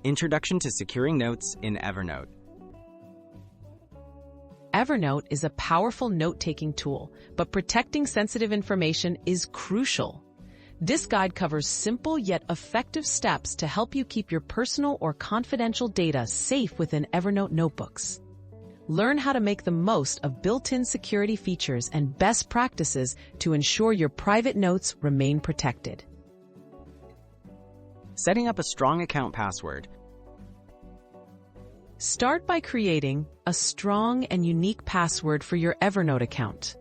Introduction to Securing Notes in Evernote. Evernote is a powerful note-taking tool, but protecting sensitive information is crucial. This guide covers simple yet effective steps to help you keep your personal or confidential data safe within Evernote notebooks. Learn how to make the most of built-in security features and best practices to ensure your private notes remain protected. Setting up a strong account password. Start by creating a strong and unique password for your Evernote account.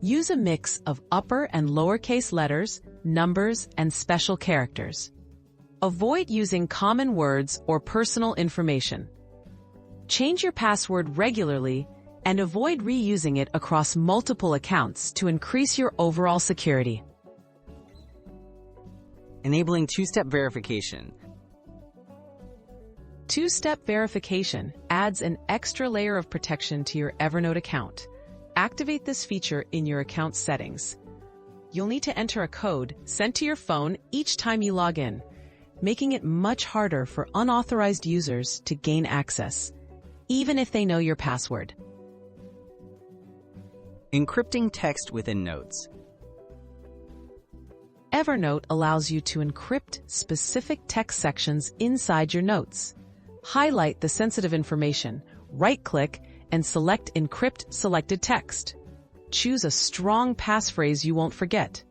Use a mix of upper and lowercase letters, numbers, and special characters. Avoid using common words or personal information. Change your password regularly and avoid reusing it across multiple accounts to increase your overall security. Enabling two-step verification. Two-step verification adds an extra layer of protection to your Evernote account. Activate this feature in your account settings. You'll need to enter a code sent to your phone each time you log in, making it much harder for unauthorized users to gain access, even if they know your password. Encrypting text within notes. Evernote allows you to encrypt specific text sections inside your notes. Highlight the sensitive information, right-click, and select Encrypt Selected Text. Choose a strong passphrase you won't forget.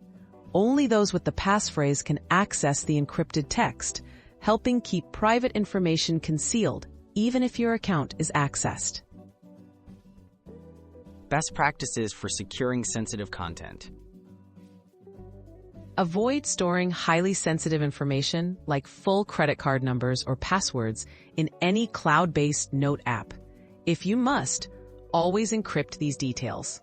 Only those with the passphrase can access the encrypted text, helping keep private information concealed, even if your account is accessed. Best practices for securing sensitive content. Avoid storing highly sensitive information like full credit card numbers or passwords in any cloud-based note app. If you must, always encrypt these details.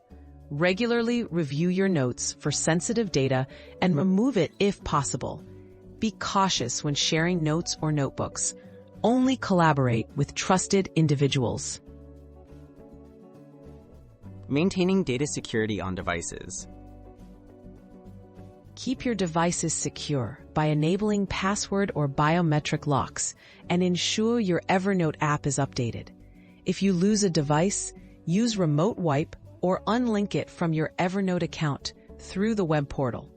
Regularly review your notes for sensitive data and remove it if possible. Be cautious when sharing notes or notebooks. Only collaborate with trusted individuals. Maintaining data security on devices. Keep your devices secure by enabling password or biometric locks and ensure your Evernote app is updated. If you lose a device, use Remote Wipe or unlink it from your Evernote account through the web portal.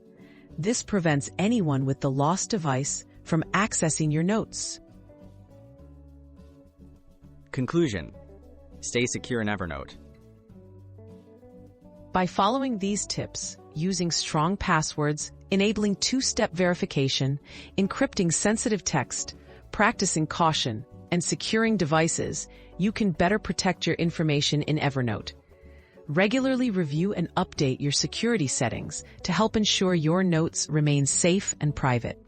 This prevents anyone with the lost device from accessing your notes. Conclusion: stay secure in Evernote. By following these tips, using strong passwords, enabling two-step verification, encrypting sensitive text, practicing caution, and securing devices, you can better protect your information in Evernote. Regularly review and update your security settings to help ensure your notes remain safe and private.